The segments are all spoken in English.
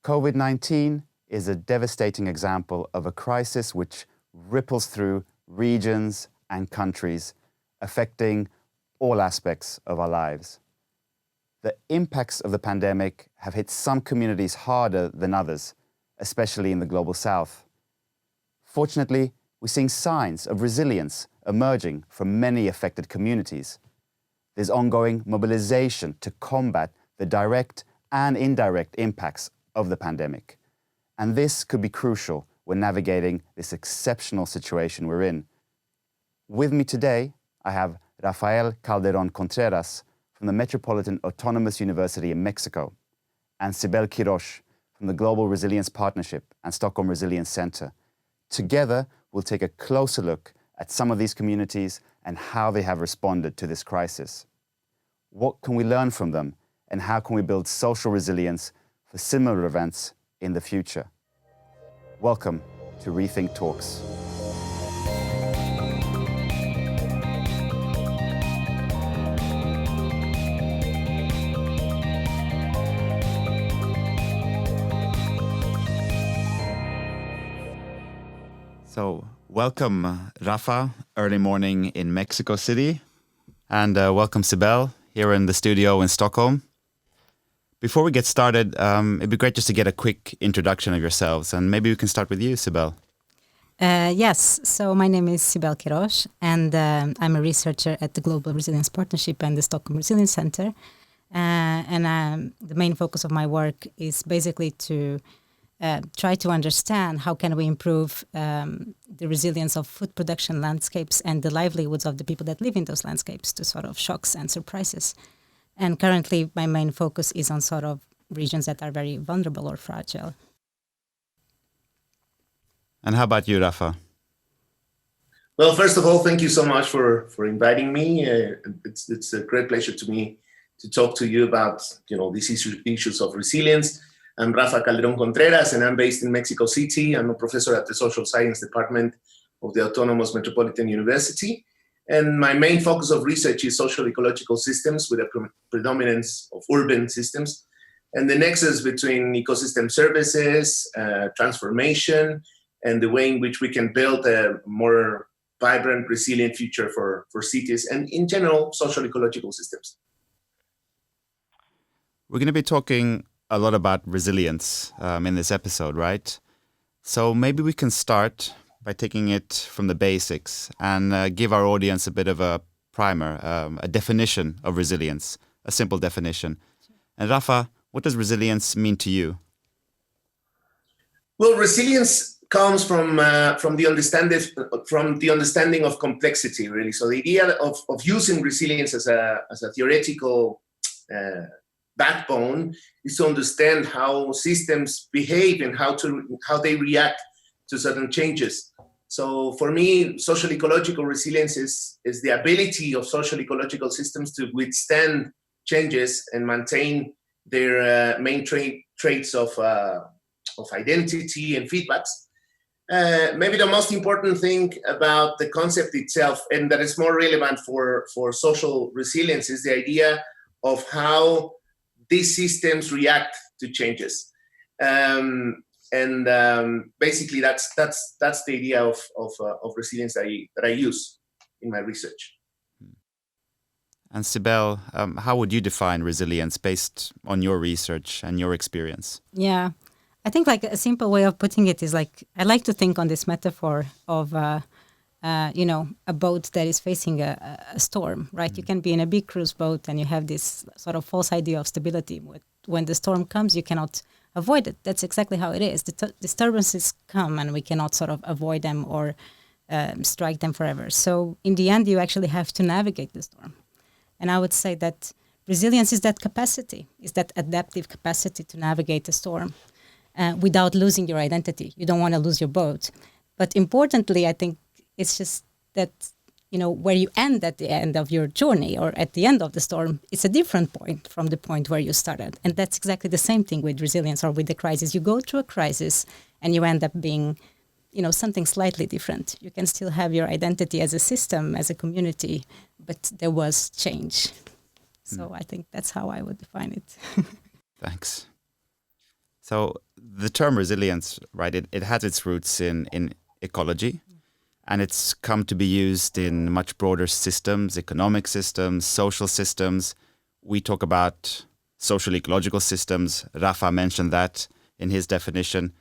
COVID-19 is a devastating example of a crisis which ripples through regions and countries, affecting all aspects of our lives. The impacts of the pandemic have hit some communities harder than others, especially in the global south. Fortunately, we're seeing signs of resilience emerging from many affected communities. There's ongoing mobilization to combat the direct and indirect impacts of the pandemic. And this could be crucial when navigating this exceptional situation we're in. With me today, I have Rafael Calderon-Contreras from the Metropolitan Autonomous University in Mexico, and Cibele Queiroz from the Global Resilience Partnership and Stockholm Resilience Centre. Together, we'll take a closer look at some of these communities and how they have responded to this crisis. What can we learn from them, and how can we build social resilience for similar events in the future? Welcome to Rethink Talks. So, welcome, Rafa, early morning in Mexico City, and welcome, Cibele, here in the studio in Stockholm. Before we get started, it'd be great just to get a quick introduction of yourselves, and maybe we can start with you, Cibele. Yes, so my name is Cibele Queiroz, and I'm a researcher at the Global Resilience Partnership and the Stockholm Resilience Centre. The main focus of my work is basically to try to understand how can we improve the resilience of food production landscapes and the livelihoods of the people that live in those landscapes to sort of shocks and surprises. And currently, my main focus is on sort of regions that are very vulnerable or fragile. And how about you, Rafa? Well, first of all, thank you so much for inviting me. It's a great pleasure to me to talk to you about these issues of resilience. I'm Rafael Calderon-Contreras, and I'm based in Mexico City. I'm a professor at the Social Science Department of the Autonomous Metropolitan University. And my main focus of research is social ecological systems with a predominance of urban systems, and the nexus between ecosystem services, transformation, and the way in which we can build a more vibrant, resilient future for cities and, in general, social ecological systems. We're going to be talking a lot about resilience in this episode, right? So maybe we can start by taking it from the basics and give our audience a bit of a primer, a definition of resilience, a simple definition. And Rafa, what does resilience mean to you? Well, resilience comes from the understanding of complexity, really. So the idea of using resilience as a theoretical backbone is to understand how systems behave and how they react to certain changes. So for me, social ecological resilience is the ability of social ecological systems to withstand changes and maintain their main traits of identity and feedbacks. Maybe the most important thing about the concept itself, and that is more relevant for social resilience, is the idea of how these systems react to changes. Basically, that's the idea of resilience that I use in my research. And Cibele, how would you define resilience based on your research and your experience? Yeah, I think like a simple way of putting it is like I like to think on this metaphor of a boat that is facing a storm, right? Mm-hmm. You can be in a big cruise boat and you have this sort of false idea of stability. When the storm comes, you cannot avoid it. That's exactly how it is. The disturbances come and we cannot sort of avoid them or strike them forever. So in the end, you actually have to navigate the storm. And I would say that resilience is that capacity, is that adaptive capacity to navigate the storm without losing your identity. You don't want to lose your boat. But importantly, I think it's just that, where you end at the end of your journey or at the end of the storm, it's a different point from the point where you started. And that's exactly the same thing with resilience or with the crisis. You go through a crisis and you end up being, something slightly different. You can still have your identity as a system, as a community, but there was change. So I think that's how I would define it. Thanks. So the term resilience, right, it has its roots in ecology, and it's come to be used in much broader systems, economic systems, social systems. We talk about social ecological systems. Rafa mentioned that in his definition.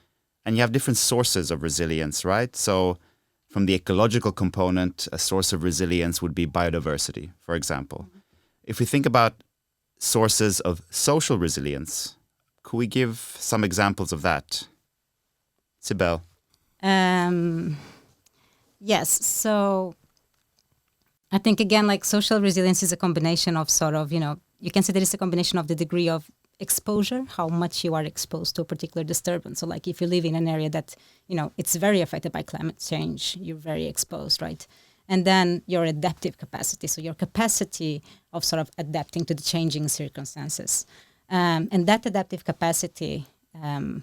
And you have different sources of resilience, right? So from the ecological component, a source of resilience would be biodiversity, for example. If we think about sources of social resilience, could we give some examples of that? Cibele. Yes. So I think, again, like social resilience is a combination of sort of, you can say that it's a combination of the degree of exposure, how much you are exposed to a particular disturbance. So like if you live in an area that, it's very affected by climate change, you're very exposed, right? And then your adaptive capacity. So your capacity of sort of adapting to the changing circumstances. And that adaptive capacity, you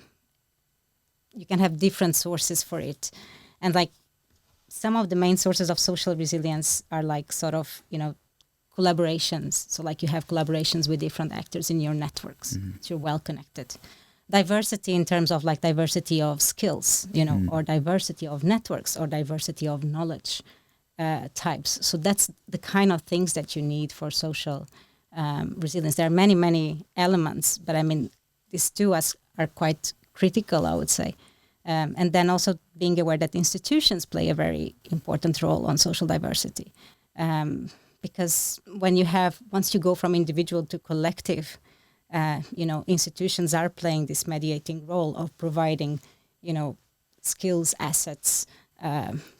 can have different sources for it. And like some of the main sources of social resilience are like sort of, collaborations. So like you have collaborations with different actors in your networks. So you're well connected. Diversity in terms of like diversity of skills, or diversity of networks or diversity of knowledge types. So that's the kind of things that you need for social resilience. There are many, many elements, but I mean, these two are quite critical, I would say. And then also being aware that institutions play a very important role on social diversity. Because once you go from individual to collective, institutions are playing this mediating role of providing, skills, assets,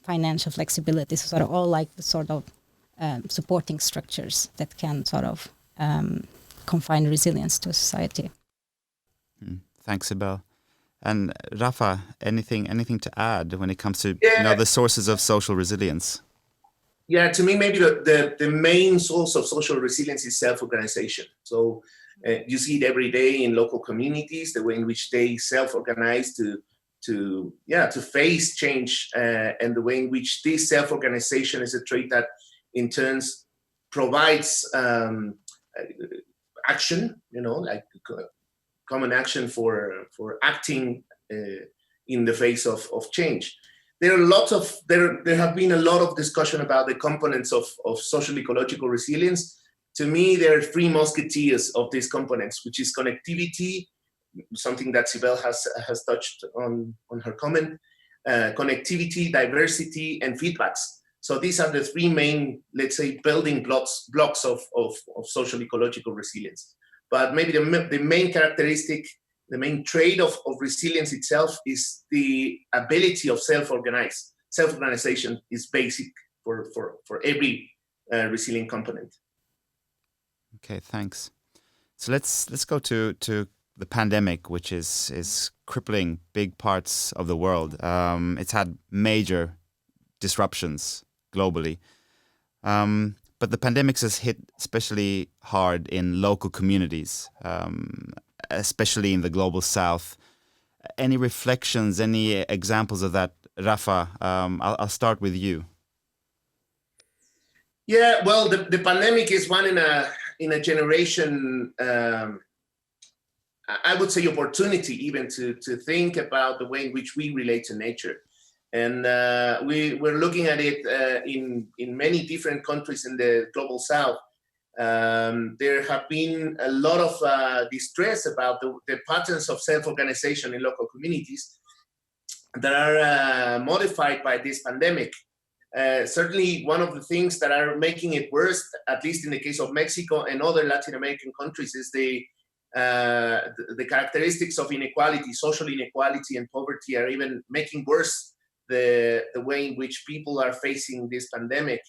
financial flexibility, so sort of all like the sort of supporting structures that can sort of confine resilience to a society. Thanks, Cibele. And Rafa, anything to add when it comes to the sources of social resilience? Yeah, to me, maybe the main source of social resilience is self-organization. So you see it every day in local communities, the way in which they self-organize to face change, and the way in which this self-organization is a trait that in turns provides action, like common action for acting in the face of change. There have been a lot of discussion about the components of social ecological resilience. To me, there are three musketeers of these components, which is connectivity, something that Cibele has touched on her comment, connectivity, diversity, and feedbacks. So these are the three main, let's say, building blocks of social ecological resilience. But maybe the main characteristic, the main trait of resilience itself is the ability of self-organize. Self-organization is basic for every resilient component. Okay, thanks. So let's go to the pandemic, which is crippling big parts of the world. It's had major disruptions globally. But the pandemic has hit especially hard in local communities, especially in the global south. Any reflections, any examples of that? Rafa, I'll start with you. Yeah, well, the pandemic is one in a generation, I would say opportunity even to think about the way in which we relate to nature. And we're looking at it in many different countries in the global south. There have been a lot of distress about the patterns of self-organization in local communities that are modified by this pandemic. Certainly, one of the things that are making it worse, at least in the case of Mexico and other Latin American countries, is the characteristics of inequality, social inequality and poverty are even making worse the way in which people are facing this pandemic.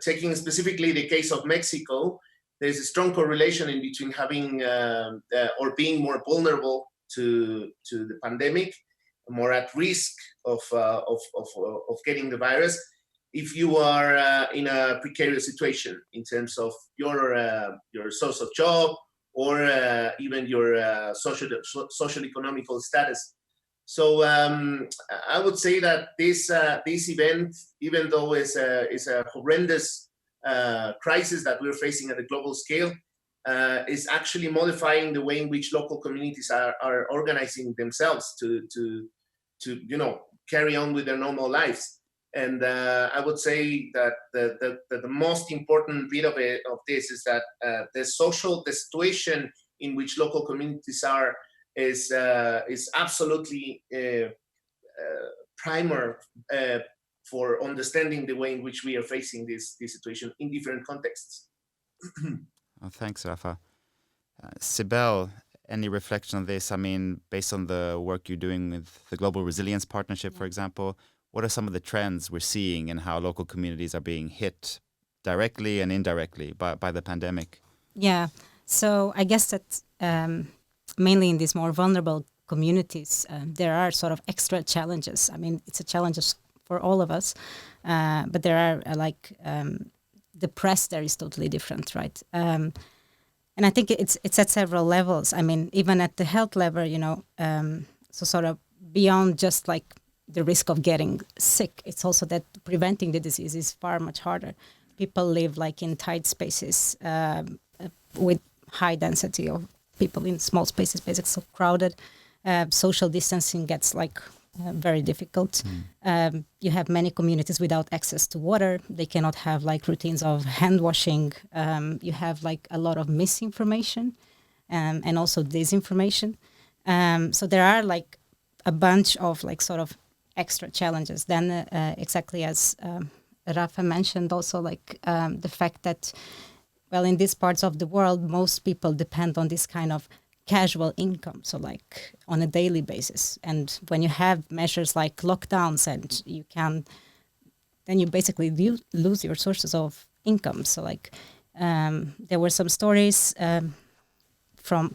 Taking specifically the case of Mexico, there's a strong correlation in between having or being more vulnerable to the pandemic, more at risk of getting the virus, if you are in a precarious situation in terms of your source of job or even your social economical status. So I would say that this event, even though is a horrendous crisis that we're facing at a global scale, is actually modifying the way in which local communities are organizing themselves to carry on with their normal lives. And I would say that the most important bit of this is that the situation in which local communities are is absolutely primer for understanding the way in which we are facing this situation in different contexts. Oh, thanks, Rafa. Cibele, any reflection on this? I mean, based on the work you're doing with the Global Resilience Partnership, for example, what are some of the trends we're seeing in how local communities are being hit directly and indirectly by the pandemic? Yeah, so I guess that mainly in these more vulnerable communities, there are sort of extra challenges. I mean, it's a challenge for all of us, but there are the press there is totally different, right? And I think it's at several levels. I mean, even at the health level, so sort of beyond just like the risk of getting sick, it's also that preventing the disease is far much harder. People live like in tight spaces with high density of people in small spaces, basically so crowded. Social distancing gets like very difficult. You have many communities without access to water. They cannot have like routines of hand washing. You have like a lot of misinformation and also disinformation. So there are like a bunch of like sort of extra challenges. Then exactly as Rafa mentioned also like the fact that, well, in these parts of the world, most people depend on this kind of casual income, so like on a daily basis. And when you have measures like lockdowns and then you basically lose your sources of income. So like there were some stories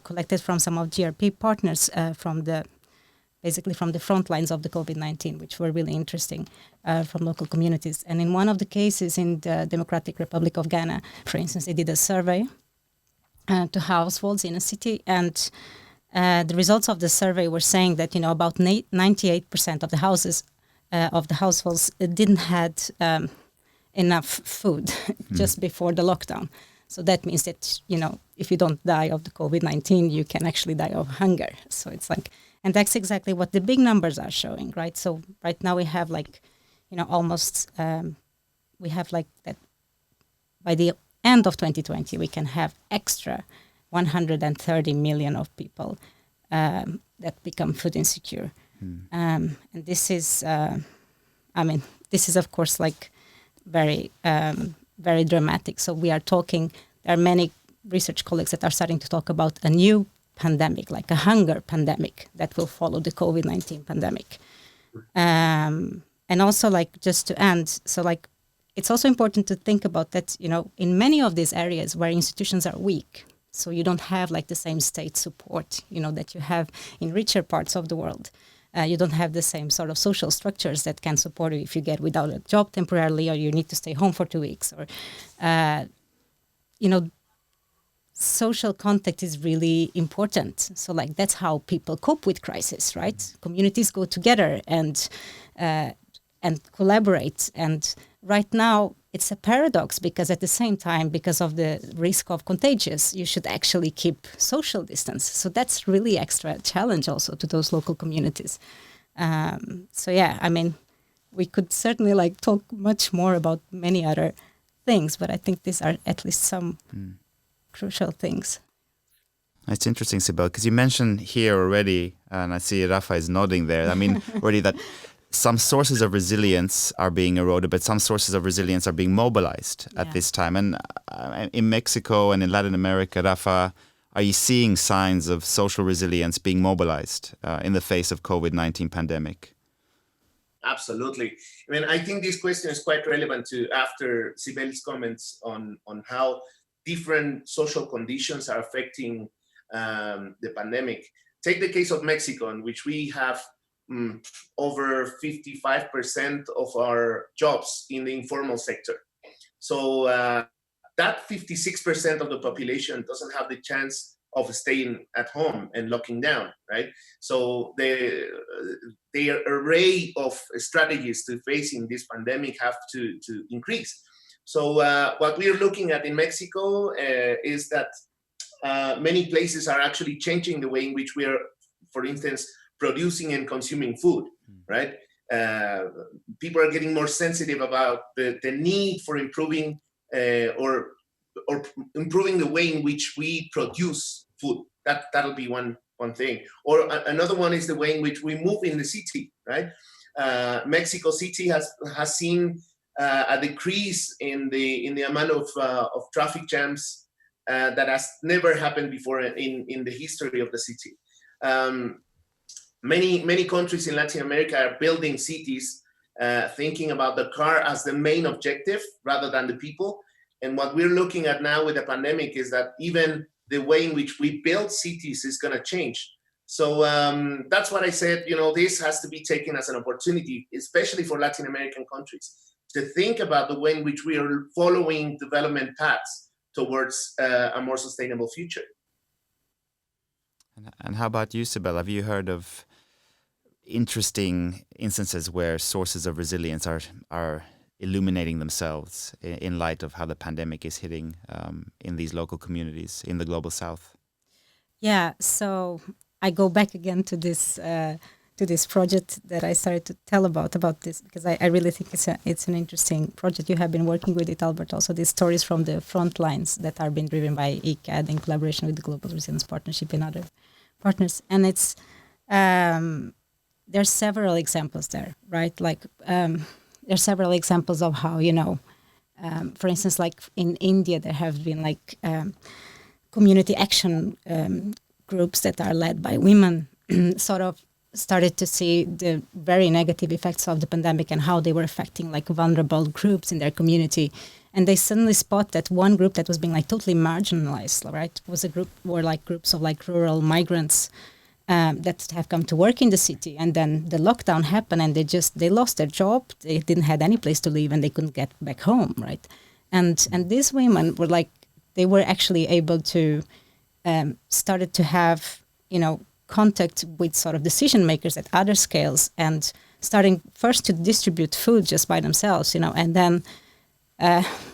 collected from some of GRP partners from the front lines of the COVID-19, which were really interesting from local communities. And in one of the cases in the Democratic Republic of Ghana, for instance, they did a survey to households in a city, and the results of the survey were saying that about 98% of the households didn't had enough food just before the lockdown. So that means that if you don't die of the COVID-19, you can actually die of hunger. So it's like, and that's exactly what the big numbers are showing, right? So right now we have like almost we have like that by the end of 2020, we can have extra 130 million of people that become food insecure. And this is, this is of course like very, very dramatic. So we are talking, there are many research colleagues that are starting to talk about a new pandemic, like a hunger pandemic that will follow the COVID-19 pandemic. And also like just to end, so like, it's also important to think about that, in many of these areas where institutions are weak, so you don't have like the same state support, that you have in richer parts of the world. You don't have the same sort of social structures that can support you if you get without a job temporarily, or you need to stay home for 2 weeks, or, social contact is really important. So like, that's how people cope with crisis, right? Communities go together and collaborate. And right now, it's a paradox because at the same time, because of the risk of contagious, you should actually keep social distance. So that's really extra challenge also to those local communities. So yeah, we could certainly like talk much more about many other things, but I think these are at least some crucial things. It's interesting, Cibele, because you mentioned here already, and I see Rafa is nodding there, already that some sources of resilience are being eroded, but some sources of resilience are being mobilized at this time. And in Mexico and in Latin America, Rafa, are you seeing signs of social resilience being mobilized in the face of COVID-19 pandemic? Absolutely. I think this question is quite relevant to after Cibele's comments on how different social conditions are affecting the pandemic. Take the case of Mexico, in which we have over 55% of our jobs in the informal sector. So that 56% of the population doesn't have the chance of staying at home and locking down, right? So the array of strategies to facing this pandemic have to increase. So what we're looking at in Mexico is that many places are actually changing the way in which we are, for instance, producing and consuming food, right? People are getting more sensitive about the need for improving or improving the way in which we produce food. That'll be one thing. Or another one is the way in which we move in the city, right? Mexico City has seen a decrease in the amount of traffic jams that has never happened before in the history of the city. Many countries in Latin America are building cities thinking about the car as the main objective rather than the people. And what we're looking at now with the pandemic is that even the way in which we build cities is going to change. So that's what I said, this has to be taken as an opportunity, especially for Latin American countries, to think about the way in which we are following development paths towards a more sustainable future. And how about you, Cibele? Have you heard of interesting instances where sources of resilience are illuminating themselves in light of how the pandemic is hitting in these local communities in the global south? Yeah, so I go back again to this project that I started to tell about this, because I really think it's an interesting project. You have been working with it, Albert, also these stories from the front lines that are being driven by ICAD in collaboration with the Global Resilience Partnership and other partners. And it's there's several examples there, right? Like there's several examples of how, for instance, like in India, there have been like community action groups that are led by women sort of started to see the very negative effects of the pandemic and how they were affecting like vulnerable groups in their community. And they suddenly spot that one group that was being like totally marginalized, right, was a group were like groups of like rural migrants that have come to work in the city. And then the lockdown happened and they lost their job. They didn't have any place to live and they couldn't get back home, right? And these women were like, they were actually able to started to have, contact with sort of decision makers at other scales and starting first to distribute food just by themselves, and then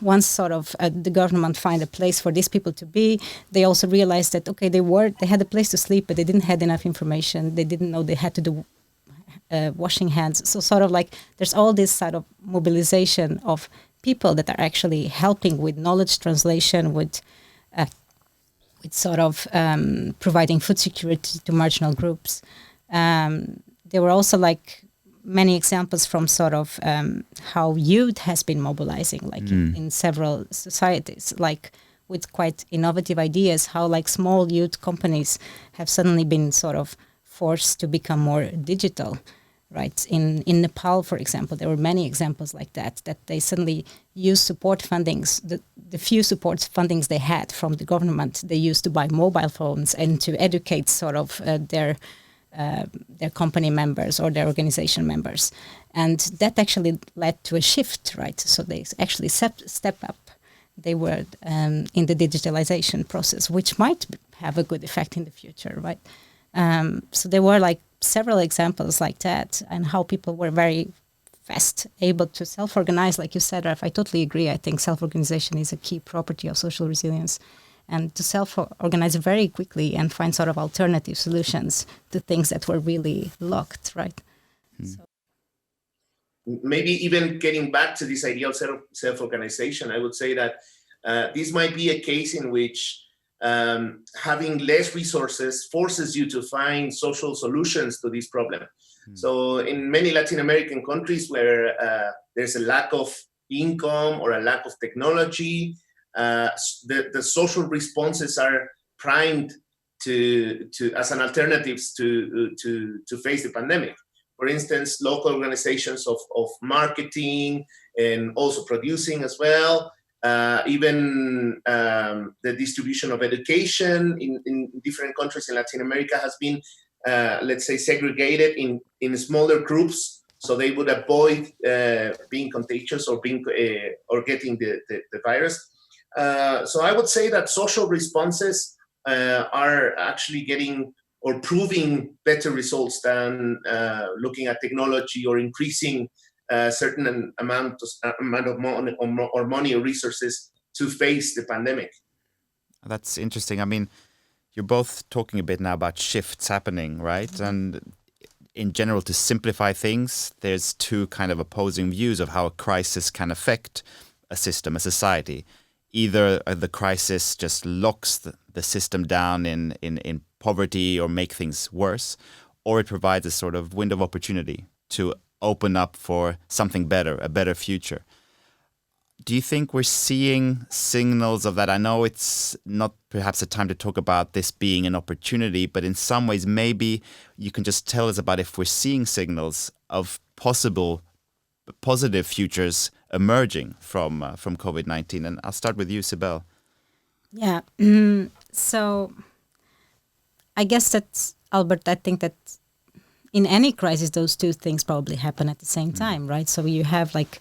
once sort of the government find a place for these people to be, they also realized that, okay, they had a place to sleep, but they didn't have enough information. They didn't know they had to do washing hands. So sort of like there's all this sort of mobilization of people that are actually helping with knowledge translation, with sort of providing food security to marginal groups. There were also like many examples from sort of how youth has been mobilizing, like in several societies, like with quite innovative ideas, how like small youth companies have suddenly been sort of forced to become more digital, right? In Nepal, for example, there were many examples like that they suddenly used support fundings, the few support fundings they had from the government, they used to buy mobile phones and to educate sort of their company members or their organization members. And that actually led to a shift, right? So they actually step up. They were in the digitalization process, which might have a good effect in the future, right? So there were like several examples like that, and how people were very fast able to self-organize. Like you said, Raf, I totally agree. I think self-organization is a key property of social resilience, and to self-organize very quickly and find sort of alternative solutions to things that were really locked, right? So. Maybe even getting back to this idea of self-organization, I would say that this might be a case in which having less resources forces you to find social solutions to this problem. So in many Latin American countries where there's a lack of income or a lack of technology, the social responses are primed to as an alternatives to face the pandemic. For instance, local organizations of marketing and also producing as well. Even the distribution of education in different countries in Latin America has been, let's say, segregated in smaller groups, so they would avoid being contagious or getting the virus. So I would say that social responses are actually getting or proving better results than looking at technology or increasing certain amount of money or resources to face the pandemic. That's interesting. I mean, you're both talking a bit now about shifts happening, right? And in general, to simplify things, there's two kind of opposing views of how a crisis can affect a system, a society. Either the crisis just locks the system down in poverty or make things worse, or it provides a sort of window of opportunity to open up for something better, a better future. Do you think we're seeing signals of that? I know it's not perhaps a time to talk about this being an opportunity, but in some ways, maybe you can just tell us about if we're seeing signals of possible positive futures emerging from COVID-19. And I'll start with you, Cibele. Yeah. So I guess that, Albert, I think that in any crisis, those two things probably happen at the same time, right? So you have like,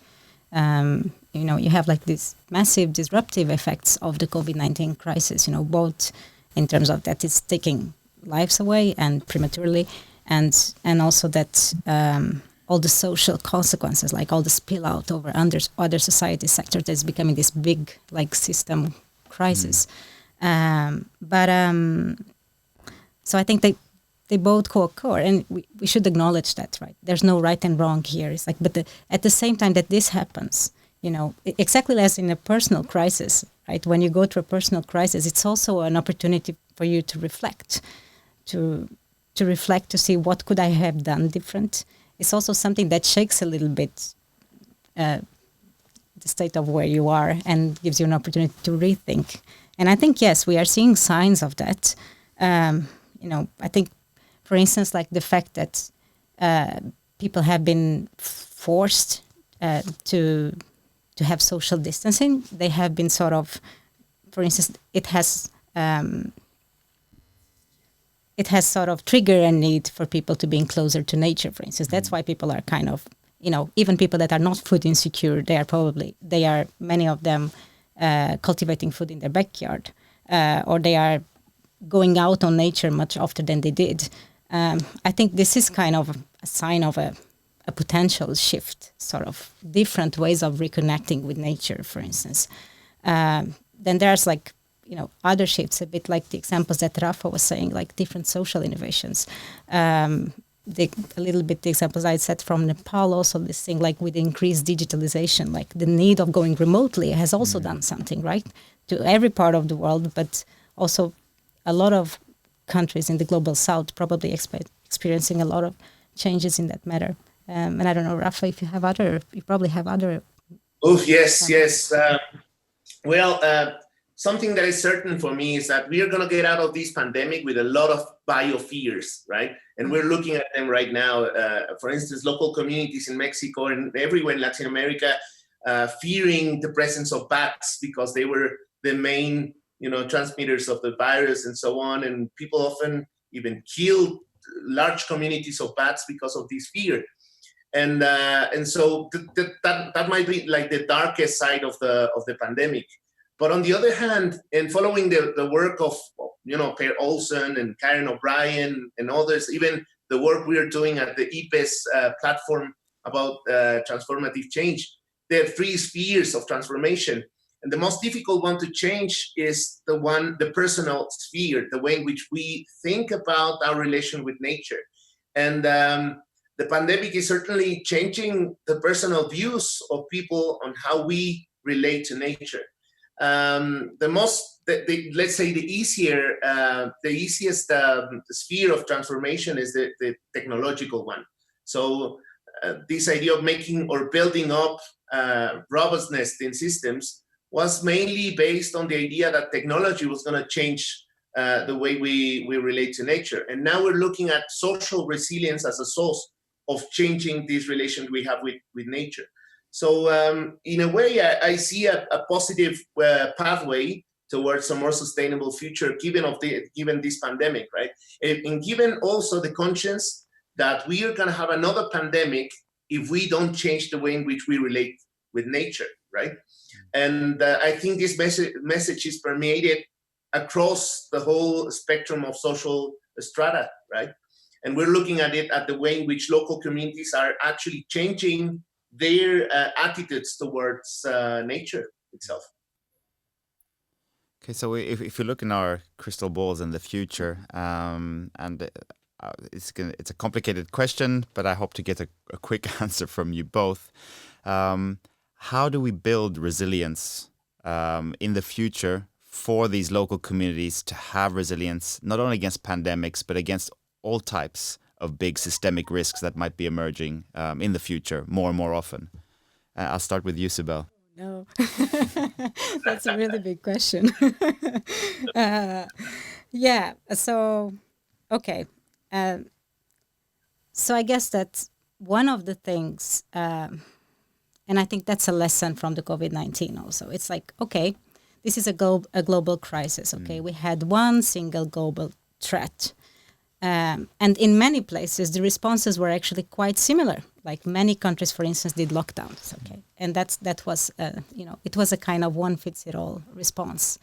you have like these massive disruptive effects of the COVID-19 crisis, both in terms of that it's taking lives away and prematurely, and also that all the social consequences, like all the spill out over other society sectors, that's becoming this big like system crisis. So I think they both co-occur, and we should acknowledge that, right? There's no right and wrong here. It's like, but at the same time that this happens, exactly as in a personal crisis, right? When you go through a personal crisis, it's also an opportunity for you to reflect, to reflect, to see what could I have done different. It's also something that shakes a little bit the state of where you are and gives you an opportunity to rethink. And I think, yes, we are seeing signs of that. I think, for instance, like the fact that people have been forced to have social distancing. They have been sort of, for instance, it has sort of triggered a need for people to be closer to nature, for instance. That's why people are kind of, even people that are not food insecure, many of them cultivating food in their backyard, or they are going out on nature much often than they did. I think this is kind of a sign of a potential shift, sort of different ways of reconnecting with nature, for instance. Then there's like, other shifts, a bit like the examples that Rafa was saying, like different social innovations. A little bit the examples I said from Nepal, also this thing like with increased digitalization, like the need of going remotely has also done something, right? To every part of the world, but also a lot of countries in the global south probably experiencing a lot of changes in that matter. And I don't know, Rafa, if you probably have other. Oh, yes. Something that is certain for me is that we are going to get out of this pandemic with a lot of biofears, right? And we're looking at them right now. For instance, local communities in Mexico and everywhere in Latin America fearing the presence of bats because they were the main, transmitters of the virus and so on. And people often even kill large communities of bats because of this fear. And so that might be like the darkest side of the pandemic. But on the other hand, and following the work of Per Olsen and Karen O'Brien and others, even the work we are doing at the IPES platform about transformative change, there are three spheres of transformation. And the most difficult one to change is the personal sphere, the way in which we think about our relation with nature. And the pandemic is certainly changing the personal views of people on how we relate to nature. Let's say the easiest sphere of transformation is the technological one. So this idea of making or building up robustness in systems was mainly based on the idea that technology was going to change the way we relate to nature. And now we're looking at social resilience as a source of changing this relation we have with nature. So in a way, I see a positive pathway towards a more sustainable future, given this pandemic, right? And given also the conscience that we are going to have another pandemic if we don't change the way in which we relate with nature, right? And I think this message is permeated across the whole spectrum of social strata, right? And we're looking at it at the way in which local communities are actually changing their attitudes towards nature itself. Okay, so if you look in our crystal balls in the future, it's a complicated question, but I hope to get a quick answer from you both. How do we build resilience in the future for these local communities to have resilience, not only against pandemics, but against all types of big systemic risks that might be emerging in the future more and more often? I'll start with you, Cibele. No, that's a really big question. Yeah, so, okay. So I guess that one of the things, and I think that's a lesson from the COVID-19 also, it's like, okay, this is a global crisis, okay? We had one single global threat. And in many places, the responses were actually quite similar. Like many countries, for instance, did lockdowns, okay? And that was, it was a kind of one-fits-it-all response.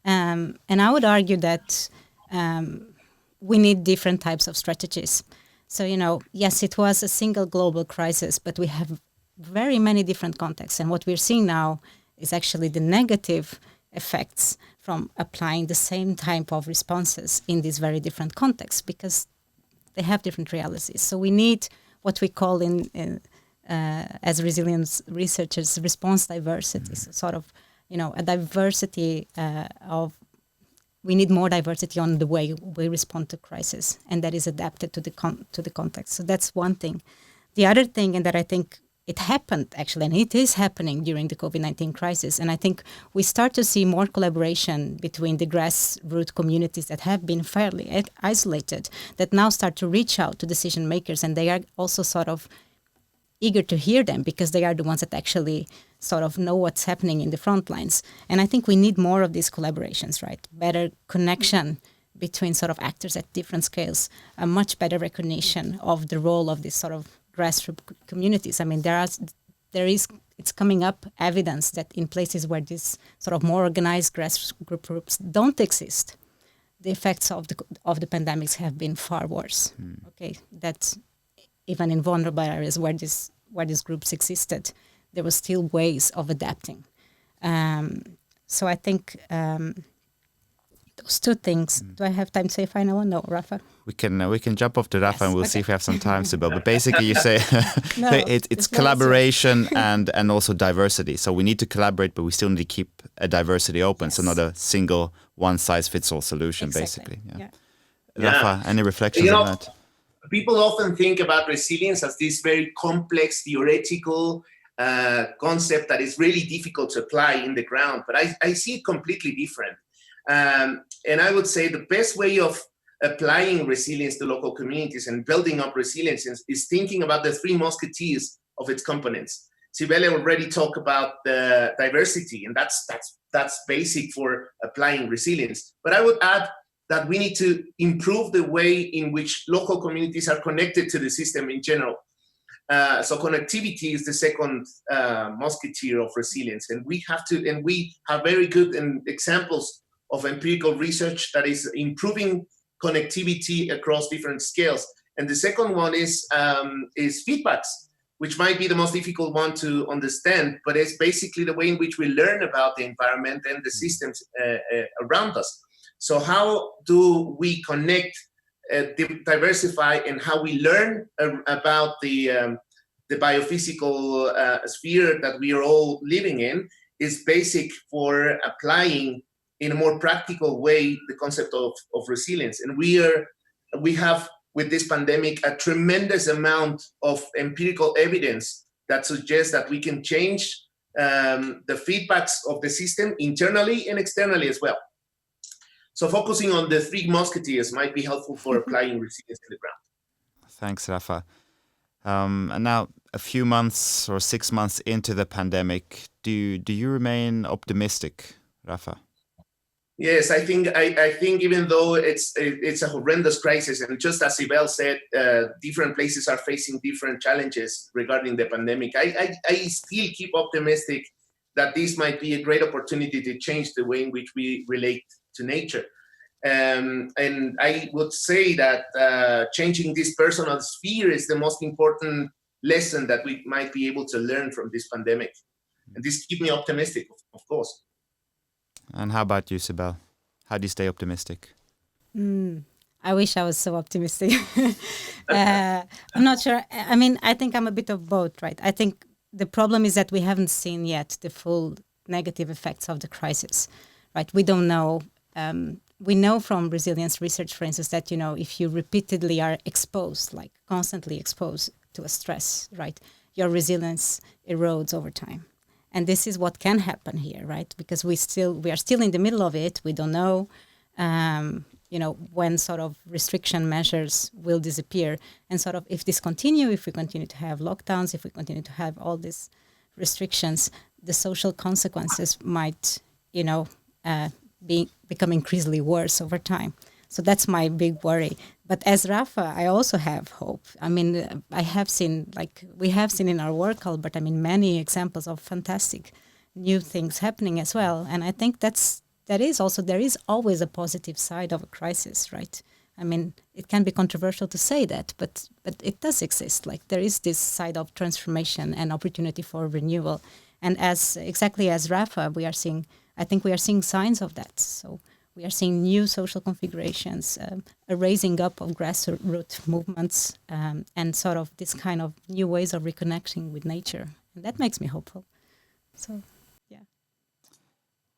And I would argue that we need different types of strategies. So, yes, it was a single global crisis, but we have very many different contexts. And what we're seeing now is actually the negative effects from applying the same type of responses in these very different contexts, because they have different realities. So we need what we call as resilience researchers, response diversity. So sort of, a diversity we need more diversity on the way we respond to crisis, and that is adapted to the context. So that's one thing. The other thing, and that I think it happened actually, and it is happening during the COVID-19 crisis. And I think we start to see more collaboration between the grassroots communities that have been fairly isolated, that now start to reach out to decision makers, and they are also sort of eager to hear them because they are the ones that actually sort of know what's happening in the front lines. And I think we need more of these collaborations, right? Better connection between sort of actors at different scales, a much better recognition of the role of this sort of grassroots communities. I mean, it's coming up evidence that in places where this sort of more organized grassroots groups don't exist, the effects of the pandemics have been far worse. Okay, that's even in vulnerable areas where these groups existed, there were still ways of adapting. So I think those two things. Do I have time to say a final one? No, Rafa? We can jump off to Rafa, Yes, and we'll see if we have some time, Cibele. But basically you say No, it's collaboration and also diversity. So we need to collaborate, but we still need to keep a diversity open. Yes. So not a single one-size-fits-all solution, exactly. Basically. Yeah. Rafa, any reflections on that? People often think about resilience as this very complex theoretical concept that is really difficult to apply in the ground, but I see it completely different. And I would say the best way of applying resilience to local communities and building up resilience is thinking about the three musketeers of its components. Cibele already talked about the diversity, and that's basic for applying resilience. But I would add that we need to improve the way in which local communities are connected to the system in general. So connectivity is the second musketeer of resilience, and we have very good examples of empirical research that is improving connectivity across different scales. And the second one is feedbacks, which might be the most difficult one to understand, but it's basically the way in which we learn about the environment and the systems around us. So how do we connect, diversify, and how we learn about the biophysical sphere that we are all living in is basic for applying in a more practical way the concept of resilience. And we have, with this pandemic, a tremendous amount of empirical evidence that suggests that we can change the feedbacks of the system internally and externally as well. So focusing on the three musketeers might be helpful for applying resilience to the ground. Thanks, Rafa. And now, a few months or 6 months into the pandemic, do you remain optimistic, Rafa? Yes, I think even though it's a horrendous crisis, and just as Cibele said, different places are facing different challenges regarding the pandemic, I still keep optimistic that this might be a great opportunity to change the way in which we relate to nature. And I would say that changing this personal sphere is the most important lesson that we might be able to learn from this pandemic. And this keeps me optimistic, of course. And how about you, Cibele? How do you stay optimistic? I wish I was so optimistic. I'm not sure. I mean, I think I'm a bit of both, right? I think the problem is that we haven't seen yet the full negative effects of the crisis, right? We don't know. We know from resilience research, for instance, that, if you repeatedly are exposed, like constantly exposed to a stress, right, your resilience erodes over time. And this is what can happen here, right? Because we are still in the middle of it. We don't know, when sort of restriction measures will disappear. And sort of if this continue, if we continue to have lockdowns, if we continue to have all these restrictions, the social consequences might, become increasingly worse over time. So that's my big worry. But as Rafa, I also have hope. I mean, we have seen in our work, Albert, many examples of fantastic new things happening as well. And I think there is always a positive side of a crisis, right? I mean, it can be controversial to say that, but it does exist. Like there is this side of transformation and opportunity for renewal. And exactly as Rafa, we are seeing signs of that. So we are seeing new social configurations, a raising up of grassroots movements, and sort of this kind of new ways of reconnecting with nature. And that makes me hopeful. So, yeah.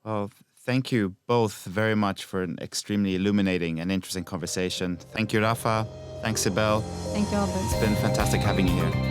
Well, thank you both very much for an extremely illuminating and interesting conversation. Thank you, Rafa. Thanks, Cibele. Thank you, Albert. It's been fantastic having you here.